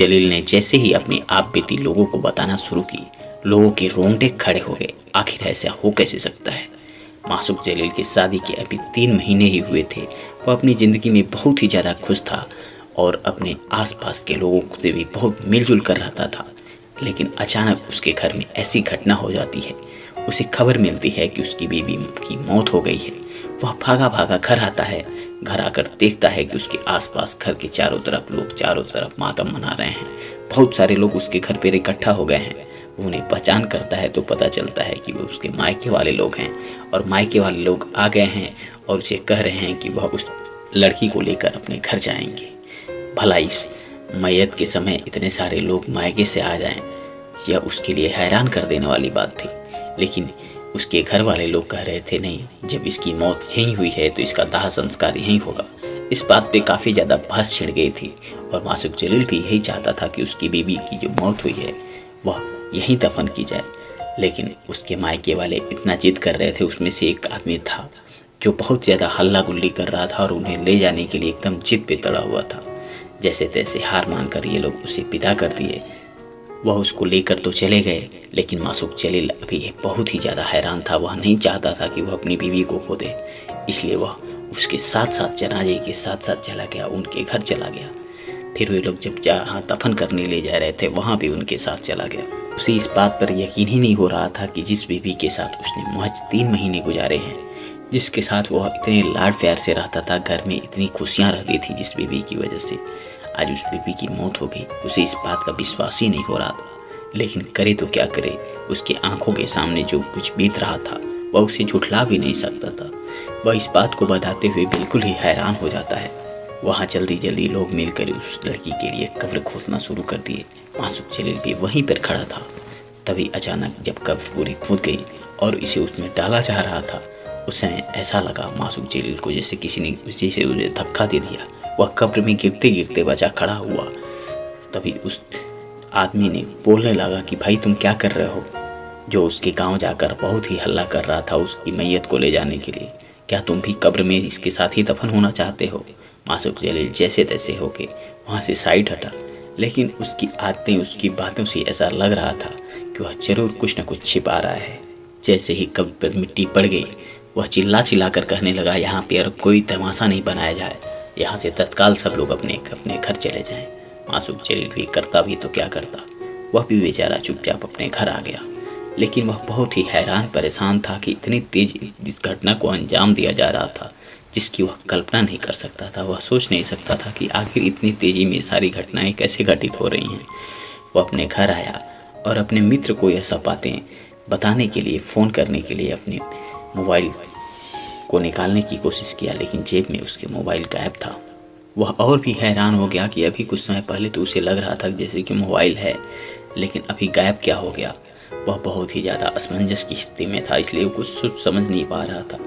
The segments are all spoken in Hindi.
जलील ने जैसे ही अपनी आप बीती लोगों को बताना शुरू की, लोगों के रोंगटे खड़े हो गए। आखिर ऐसा हो कैसे सकता है? मासूक जलील की शादी के अभी 3 महीने ही हुए थे। वो अपनी ज़िंदगी में बहुत ही ज़्यादा खुश था और अपने आसपास के लोगों से भी बहुत मिलजुल कर रहता था। लेकिन अचानक उसके घर में ऐसी घटना हो जाती है। उसे खबर मिलती है कि उसकी बीवी की मौत हो गई है। वह भागा भागा घर आता है। घर आकर देखता है कि उसके आसपास घर के चारों तरफ लोग चारों तरफ मातम मना रहे हैं। बहुत सारे लोग उसके घर पर इकट्ठा हो गए हैं। वो उन्हें पहचान करता है तो पता चलता है कि वो उसके मायके वाले लोग हैं और मायके वाले लोग आ गए हैं और उसे कह रहे हैं कि वह उस लड़की को लेकर अपने घर जाएंगे। भला इस मैयत के समय इतने सारे लोग मायके से आ जाएं, यह उसके लिए हैरान कर देने वाली बात थी। लेकिन उसके घर वाले लोग कह रहे थे, नहीं, जब इसकी मौत यहीं हुई है तो इसका दाह संस्कार यहीं होगा। इस बात पे काफ़ी ज़्यादा बहस छिड़ गई थी और मासूक जलील भी यही चाहता था कि उसकी बीवी की जो मौत हुई है वह यहीं दफन की जाए। लेकिन उसके मायके वाले इतना जिद कर रहे थे। उसमें से एक आदमी था जो बहुत ज़्यादा हल्ला गुल्ली कर रहा था और उन्हें ले जाने के लिए एकदम जिद पे तड़ा हुआ था। जैसे तैसे हार मानकर ये लोग उसे विदा कर दिए। वह उसको लेकर तो चले गए, लेकिन मासूक जलील अभी बहुत ही ज़्यादा हैरान था। वह नहीं चाहता था कि वह अपनी बीवी को खो दे, इसलिए वह उसके साथ साथ जनाजे के साथ साथ चला गया, उनके घर चला गया। फिर वे लोग जब जहाँ दफन करने ले जा रहे थे वहाँ भी उनके साथ चला गया। उसे इस बात पर यकीन ही नहीं हो रहा था कि जिस बीवी के साथ उसने महज 3 महीने गुजारे हैं, जिसके साथ वह इतने लाड प्यार से रहता था, घर में इतनी खुशियाँ रहती थी जिस बीवी की वजह से, आज उस बीवी की मौत हो गई। उसे इस बात का विश्वास ही नहीं हो रहा था। लेकिन करे तो क्या करे, उसकी आंखों के सामने जो कुछ बीत रहा था वह उसे झुठला भी नहीं सकता था। वह इस बात को बताते हुए बिल्कुल ही हैरान हो जाता है। वहाँ जल्दी जल्दी लोग मिलकर उस लड़की के लिए कब्र खोदना शुरू कर दिए। मासूक जलील भी वहीं पर खड़ा था। तभी अचानक जब कब्र पूरी खुद गई और इसे उसमें डाला जा रहा था, उस समय ऐसा लगा मासूक जलील को जैसे किसी ने उसे धक्का दे दिया। वह कब्र में गिरते गिरते बचा खड़ा हुआ। तभी उस आदमी ने बोलने लगा कि भाई तुम क्या कर रहे हो, जो उसके गांव जाकर बहुत ही हल्ला कर रहा था उसकी मैयत को ले जाने के लिए। क्या तुम भी कब्र में इसके साथ ही दफन होना चाहते हो? मासूक जलील जैसे तैसे होके वहाँ से साइड हटा, लेकिन उसकी आदतें, उसकी बातों से ऐसा लग रहा था कि वह जरूर कुछ न कुछ छिपा रहा है। जैसे ही कब्र पर मिट्टी पड़ गई, वह चिल्ला चिल्ला कर कहने लगा, यहाँ पे अब कोई तमाशा नहीं बनाया जाए, यहाँ से तत्काल सब लोग अपने अपने घर चले जाएं। मासूक जलील भी करता भी तो क्या करता, वह भी बेचारा चुपचाप अपने घर आ गया। लेकिन वह बहुत ही हैरान परेशान था कि इतनी तेज इस घटना को अंजाम दिया जा रहा था जिसकी वह कल्पना नहीं कर सकता था। वह सोच नहीं सकता था कि आखिर इतनी तेजी में सारी घटनाएं कैसे घटित हो रही हैं। वह अपने घर आया और अपने मित्र को यह सब बातें बताने के लिए, फ़ोन करने के लिए अपने मोबाइल को निकालने की कोशिश किया, लेकिन जेब में उसके मोबाइल गायब था। वह और भी हैरान हो गया कि अभी कुछ समय पहले तो उसे लग रहा था जैसे कि मोबाइल है, लेकिन अभी गायब क्या हो गया। वह बहुत ही ज़्यादा असमंजस की स्थिति में था, इसलिए वो कुछ समझ नहीं पा रहा था।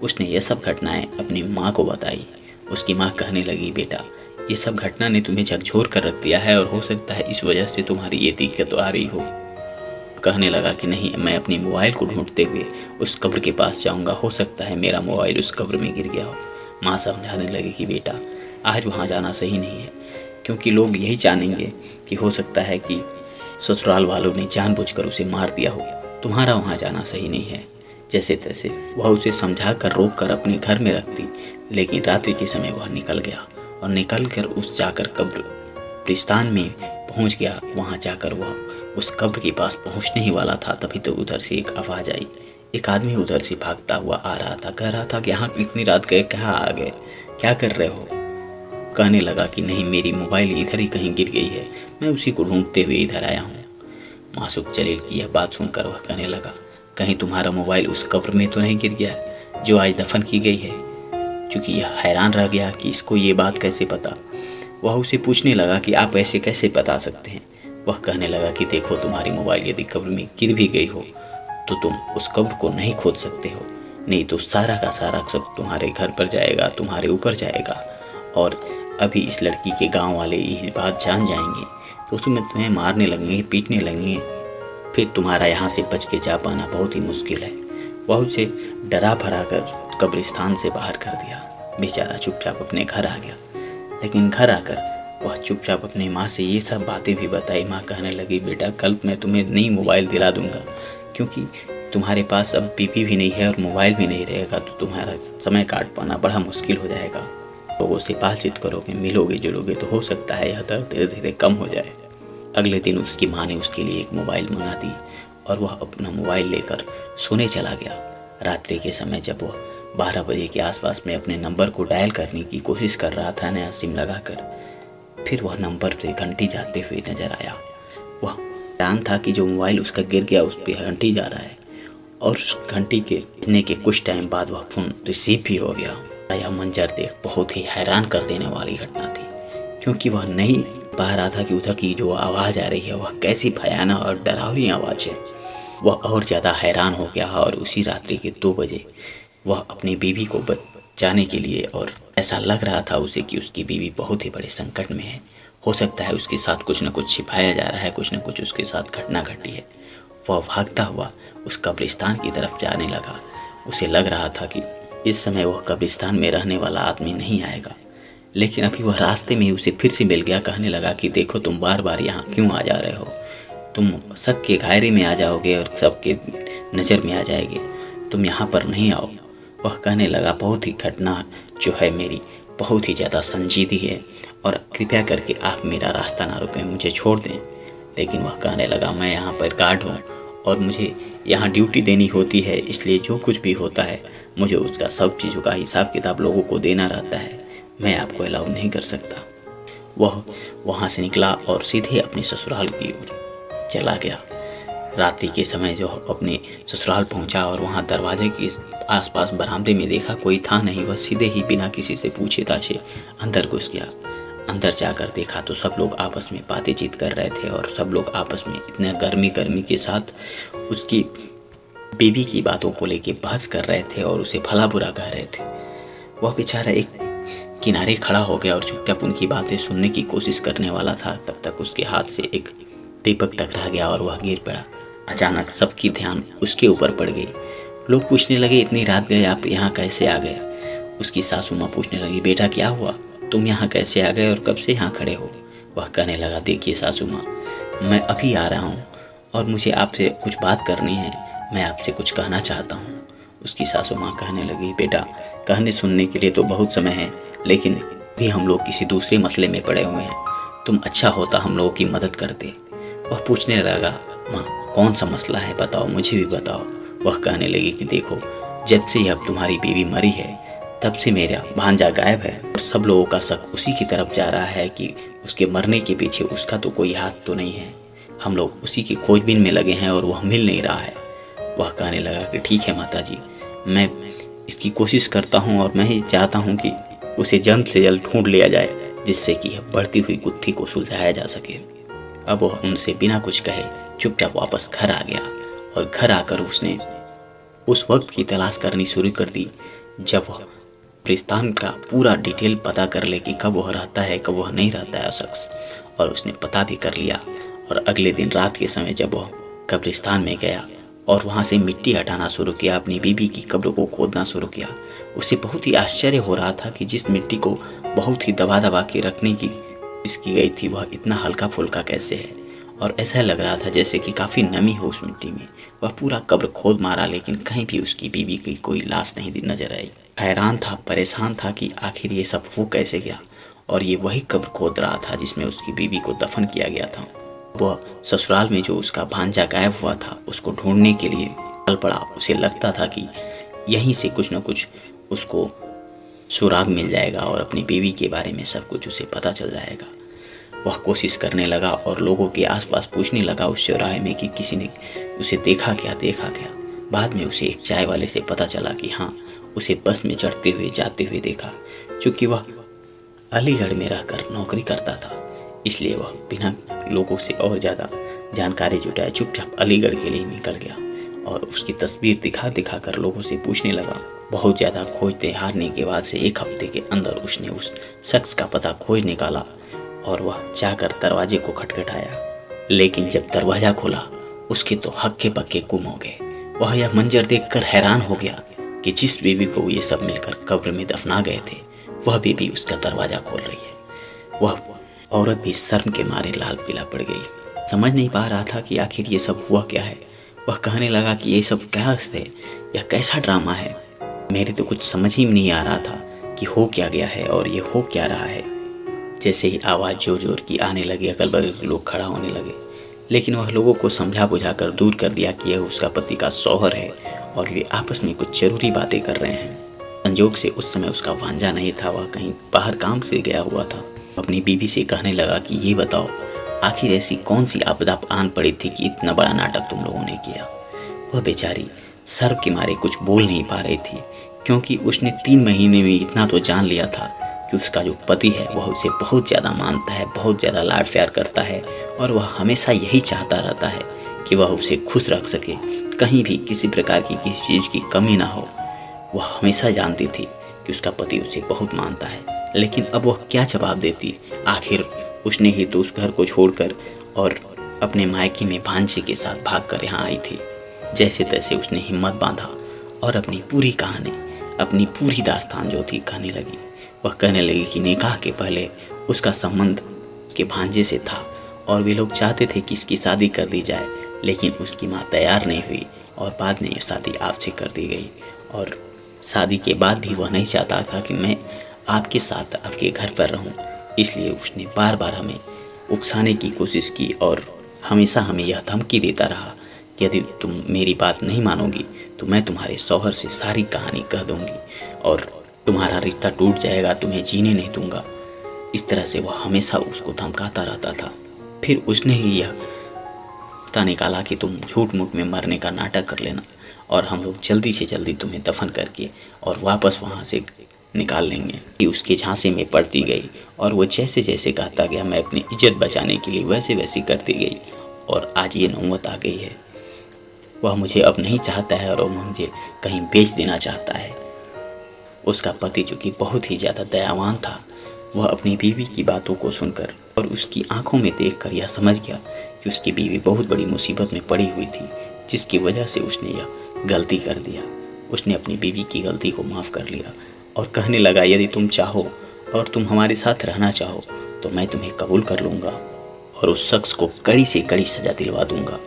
उसने यह सब घटनाएं अपनी माँ को बताई। उसकी माँ कहने लगी, बेटा ये सब घटना ने तुम्हें झकझोर कर रख दिया है और हो सकता है इस वजह से तुम्हारी ये दिक्कत आ रही हो। कहने लगा कि नहीं, मैं अपने मोबाइल को ढूंढते हुए उस कब्र के पास जाऊंगा, हो सकता है मेरा मोबाइल उस कब्र में गिर गया हो। माँ समझाने लगी कि बेटा आज वहाँ जाना सही नहीं है, क्योंकि लोग यही जानेंगे कि हो सकता है कि ससुराल वालों ने जानबूझकर उसे मार दिया हो। तुम्हारा वहाँ जाना सही नहीं है। जैसे तैसे वह उसे समझा कर रोक कर अपने घर में रखती, लेकिन रात्रि के समय वह निकल गया और निकल कर उस जाकर कब्रिस्तान में पहुँच गया। वहाँ जाकर वह उस कब्र के पास पहुँचने ही वाला था, तभी तो उधर से एक आवाज़ आई। एक आदमी उधर से भागता हुआ आ रहा था, कह रहा था कि यहाँ इतनी रात गए, कहाँ आ गए, क्या कर रहे हो? कहने लगा कि नहीं, मेरी मोबाइल इधर ही कहीं गिर गई है, मैं उसी को ढूंढते हुए इधर आया हूँ। मासूक जलील की यह बात सुनकर वह कहने लगा, कहीं तुम्हारा मोबाइल उस कब्र में तो नहीं गिर गया जो आज दफन की गई है? चूँकि यह हैरान रह गया कि इसको ये बात कैसे पता, वह उसे पूछने लगा कि आप ऐसे कैसे बता सकते हैं। वह कहने लगा कि देखो, तुम्हारी मोबाइल यदि कब्र में गिर भी गई हो तो तुम उस कब्र को नहीं खोद सकते हो, नहीं तो सारा का सारा सब तुम्हारे घर पर जाएगा, तुम्हारे ऊपर जाएगा। और अभी इस लड़की के गांव वाले ये बात जान जाएंगे तो उसमें तुम्हें मारने लगेंगे, पीटने लगेंगे, फिर तुम्हारा यहाँ से बच के जा पाना बहुत ही मुश्किल है। वह उसे डरा भरा कर कब्रिस्तान से बाहर कर दिया। बेचारा चुपचाप अपने घर आ गया। लेकिन घर आकर वह चुपचाप अपनी माँ से ये सब बातें भी बताई। माँ कहने लगी, बेटा कल मैं तुम्हें नई मोबाइल दिला दूंगा, क्योंकि तुम्हारे पास अब बीबी भी नहीं है और मोबाइल भी नहीं रहेगा, तो तुम्हारा समय काट पाना बड़ा मुश्किल हो जाएगा। लोगों से बातचीत करोगे, मिलोगे जुलोगे तो हो सकता है यह दर्द धीरे धीरे कम हो जाए। अगले दिन उसकी माँ ने उसके लिए एक मोबाइल मंगा दी और वह अपना मोबाइल लेकर सोने चला गया। रात्रि के समय जब वह 12 बजे के आसपास में अपने नंबर को डायल करने की कोशिश कर रहा था नया सिम लगाकर, फिर वह नंबर से घंटी जाते हुए नजर आया। वह हैरान था कि जो मोबाइल उसका गिर गया उस पर घंटी जा रहा है, और उस घंटी के बजने के कुछ टाइम बाद वह फोन रिसीव भी हो गया। यह मंजर देख बहुत ही हैरान कर देने वाली घटना थी, क्योंकि वह नहीं पा रहा था कि उधर की जो आवाज़ आ रही है वह कैसी भयानक और डरावनी आवाज़ है। वह और ज़्यादा हैरान हो गया और उसी रात्रि के 2 बजे वह अपनी बीवी को बचाने के लिए, और ऐसा लग रहा था उसे कि उसकी बीवी बहुत ही बड़े संकट में है, हो सकता है उसके साथ कुछ न कुछ छिपाया जा रहा है, कुछ न कुछ उसके साथ घटना घटी है। वह भागता हुआ उस कब्रिस्तान की तरफ जाने लगा। उसे लग रहा था कि इस समय वह कब्रिस्तान में रहने वाला आदमी नहीं आएगा, लेकिन अभी वह रास्ते में ही उसे फिर से मिल गया। कहने लगा कि देखो तुम बार बार यहाँ क्यों आ जा रहे हो, तुम सबके घायरे में आ जाओगे और सबके नज़र में आ जाएंगे, तुम यहाँ पर नहीं आओ। वह कहने लगा, बहुत ही घटना जो है मेरी बहुत ही ज़्यादा संजीदी है, और कृपया करके आप मेरा रास्ता ना रोकें, मुझे छोड़ दें। लेकिन वह कहने लगा, मैं यहाँ पर गार्ड हूँ और मुझे यहाँ ड्यूटी देनी होती है, इसलिए जो कुछ भी होता है मुझे उसका सब चीज़ों का हिसाब किताब लोगों को देना रहता है, मैं आपको अलाउ नहीं कर सकता। वह वहाँ से निकला और सीधे अपने ससुराल की ओर चला गया। रात्रि के समय जो अपने ससुराल पहुंचा और वहां दरवाजे के आसपास बरामदे में देखा कोई था नहीं, वह सीधे ही बिना किसी से पूछे ताछे अंदर घुस गया। अंदर जाकर देखा तो सब लोग आपस में बातचीत कर रहे थे और सब लोग आपस में इतने गर्मी के साथ उसकी बीवी की बातों को लेके बहस कर रहे थे और उसे भला बुरा कह रहे थे। वह बेचारा एक किनारे खड़ा हो गया और चुपचाप उनकी बातें सुनने की कोशिश करने वाला था। तब तक उसके हाथ से एक दीपक टकरा गया और वह गिर पड़ा। अचानक सबकी ध्यान उसके ऊपर पड़ गई। लोग पूछने लगे, इतनी रात गए आप यहाँ कैसे आ गए? उसकी सासू माँ पूछने लगी, बेटा क्या हुआ, तुम यहाँ कैसे आ गए और कब से यहाँ खड़े हो? वह कहने लगा, देखिए सासू माँ, मैं अभी आ रहा हूँ और मुझे आपसे कुछ बात करनी है, मैं आपसे कुछ कहना चाहता हूँ। उसकी सासू माँ कहने लगी, बेटा कहने सुनने के लिए तो बहुत समय है, लेकिन भी हम लोग किसी दूसरे मसले में पड़े हुए हैं, तुम अच्छा होता हम लोगों की मदद करते। वह पूछने लगा, माँ कौन सा मसला है, बताओ, मुझे भी बताओ। वह कहने लगी कि देखो, जब से अब तुम्हारी बीवी मरी है तब से मेरा भांजा गायब है और सब लोगों का शक उसी की तरफ जा रहा है कि उसके मरने के पीछे उसका तो कोई हाथ तो नहीं है। हम लोग उसी की खोजबीन में लगे हैं और वह मिल नहीं रहा है। वह कहने लगा कि ठीक है माता जी, मैं इसकी कोशिश करता हूँ और मैं ही चाहता हूँ कि उसे जल्द से जल्द ढूंढ लिया जाए, जिससे कि बढ़ती हुई गुत्थी को सुलझाया जा सके। अब वह उनसे बिना कुछ कहे चुपचाप वापस घर आ गया और घर आकर उसने उस वक्त की तलाश करनी शुरू कर दी जब वह कब्रिस्तान का पूरा डिटेल पता कर ले कि कब वह रहता है कब वह नहीं रहता है शख्स। और उसने पता भी कर लिया। और अगले दिन रात के समय जब वह कब्रिस्तान में गया और वहाँ से मिट्टी हटाना शुरू किया, अपनी बीबी की कब्र को खोदना शुरू किया, उसे बहुत ही आश्चर्य हो रहा था कि जिस मिट्टी को बहुत ही दबा दबा के रखने की कोशिश की गई थी वह इतना हल्का फुल्का कैसे है। और ऐसा लग रहा था जैसे कि काफ़ी नमी हो उस मिट्टी में। वह पूरा कब्र खोद मारा, लेकिन कहीं भी उसकी बीवी की कोई लाश नहीं नजर आई। हैरान था, परेशान था कि आखिर ये सब हो कैसे गया। और ये वही कब्र खोद रहा था जिसमें उसकी बीवी को दफन किया गया था। वह ससुराल में जो उसका भांजा गायब हुआ था उसको ढूंढने के लिए चल पड़ा। उसे लगता था कि यहीं से कुछ न कुछ उसको सुराग मिल जाएगा और अपनी बीवी के बारे में सब कुछ उसे पता चल जाएगा। वह कोशिश करने लगा और लोगों के आसपास पूछने लगा उस चौराहे में कि किसी ने उसे देखा क्या। बाद में उसे एक चाय वाले से पता चला कि हाँ, उसे बस में चढ़ते हुए जाते हुए देखा। चूँकि वह अलीगढ़ में रहकर नौकरी करता था, इसलिए वह बिना लोगों से और ज़्यादा जानकारी जुटाए चुपचाप अलीगढ़ के लिए निकल गया और उसकी तस्वीर दिखा कर लोगों से पूछने लगा। बहुत ज़्यादा खोजते हारने के बाद से 1 हफ्ते के अंदर उसने उस शख्स का पता खोज निकाला और वह जाकर दरवाजे को खटखटाया। लेकिन जब दरवाज़ा खोला उसके तो हक्के बक्के गुम हो गए। वह यह मंजर देखकर हैरान हो गया कि जिस बीवी को ये सब मिलकर कब्र में दफना गए थे वह बीवी उसका दरवाज़ा खोल रही है। वह औरत भी शर्म के मारे लाल पीला पड़ गई। समझ नहीं पा रहा था कि आखिर ये सब हुआ क्या है। वह कहने लगा कि ये सब क्या है या कैसा ड्रामा है। मेरे तो कुछ समझ ही नहीं आ रहा था कि हो क्या गया है और ये हो क्या रहा है। जैसे ही आवाज़ जोर जोर की आने लगी, अगल बगल के लोग खड़ा होने लगे, लेकिन वह लोगों को समझा बुझा कर दूर कर दिया कि यह उसका पति का शौहर है और वे आपस में कुछ जरूरी बातें कर रहे हैं। संजोग से उस समय उसका भांजा नहीं था, वह कहीं बाहर काम से गया हुआ था। अपनी बीवी से कहने लगा कि ये बताओ, आखिर ऐसी कौन सी आपदा आन पड़ी थी कि इतना बड़ा नाटक तुम लोगों ने किया। वह बेचारी शर्म के मारे कुछ बोल नहीं पा रही थी, क्योंकि उसने 3 महीने में इतना तो जान लिया था कि उसका जो पति है वह उसे बहुत ज़्यादा मानता है, बहुत ज़्यादा लाड प्यार करता है और वह हमेशा यही चाहता रहता है कि वह उसे खुश रख सके, कहीं भी किसी प्रकार की किसी चीज़ की कमी ना हो। वह हमेशा जानती थी कि उसका पति उसे बहुत मानता है, लेकिन अब वह क्या जवाब देती। आखिर उसने ही तो उस घर को छोड़कर और अपने मायके में भांजे के साथ भागकर यहाँ आई थी। जैसे तैसे उसने हिम्मत बांधा और अपनी पूरी कहानी, अपनी पूरी दास्तान जो थी कहने लगी। वह कहने लगी कि निकाह के पहले उसका संबंध उसके भांजे से था और वे लोग चाहते थे कि इसकी शादी कर दी जाए, लेकिन उसकी माँ तैयार नहीं हुई और बाद में ये शादी आपसे कर दी गई। और शादी के बाद भी वह नहीं चाहता था कि मैं आपके साथ आपके घर पर रहूं, इसलिए उसने बार बार हमें उकसाने की कोशिश की और हमेशा हमें यह धमकी देता रहा कि यदि तुम मेरी बात नहीं मानोगी तो मैं तुम्हारे शौहर से सारी कहानी कह दूंगी और तुम्हारा रिश्ता टूट जाएगा, तुम्हें जीने नहीं दूंगा। इस तरह से वह हमेशा उसको धमकाता रहता था। फिर उसने ही यह रास्ता निकाला कि तुम झूठ मूठ में मरने का नाटक कर लेना और हम लोग जल्दी से जल्दी तुम्हें दफन करके और वापस वहाँ से निकाल लेंगे। कि उसके झांसे में पड़ती गई और वो जैसे जैसे कहता गया, मैं अपनी इज्जत बचाने के लिए वैसे वैसे करती गई और आज ये नौबत आ गई है। वह मुझे अब नहीं चाहता है और वह मुझे कहीं बेच देना चाहता है। उसका पति जो कि बहुत ही ज़्यादा दयावान था, वह अपनी बीवी की बातों को सुनकर और उसकी आंखों में देखकर यह समझ गया कि उसकी बीवी बहुत बड़ी मुसीबत में पड़ी हुई थी, जिसकी वजह से उसने यह गलती कर दिया। उसने अपनी बीवी की गलती को माफ़ कर लिया और कहने लगा, यदि तुम चाहो और तुम हमारे साथ रहना चाहो तो मैं तुम्हें कबूल कर लूँगा और उस शख्स को कड़ी से कड़ी सज़ा दिलवा दूँगा।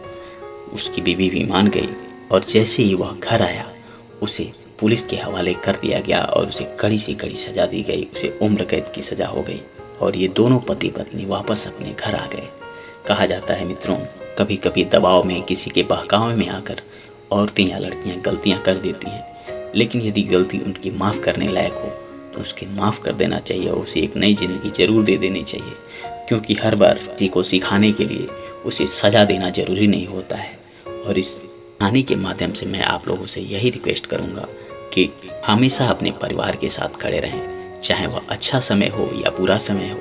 उसकी बीवी भी मान गई और जैसे ही वह घर आया उसे पुलिस के हवाले कर दिया गया और उसे कड़ी से कड़ी सज़ा दी गई। उसे उम्र कैद की सज़ा हो गई और ये दोनों पति पत्नी वापस अपने घर आ गए। कहा जाता है मित्रों, कभी कभी दबाव में, किसी के बहकावे में आकर औरतें या लड़कियां गलतियां कर देती हैं, लेकिन यदि गलती उनकी माफ़ करने लायक हो तो उसके माफ़ कर देना चाहिए और उसे एक नई ज़िंदगी ज़रूर दे देनी चाहिए, क्योंकि हर बार किसी को सिखाने के लिए उसे सज़ा देना ज़रूरी नहीं होता है। और इस कहानी के माध्यम से मैं आप लोगों से यही रिक्वेस्ट करूँगा कि हमेशा अपने परिवार के साथ खड़े रहें, चाहे वह अच्छा समय हो या बुरा समय हो,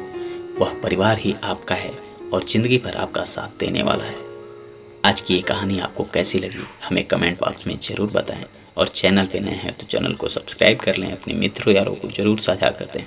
वह परिवार ही आपका है और ज़िंदगी भर आपका साथ देने वाला है। आज की ये कहानी आपको कैसी लगी हमें कमेंट बॉक्स में ज़रूर बताएं और चैनल पे नए हैं तो चैनल को सब्सक्राइब कर लें, अपने मित्रों यारों को ज़रूर साझा कर दें।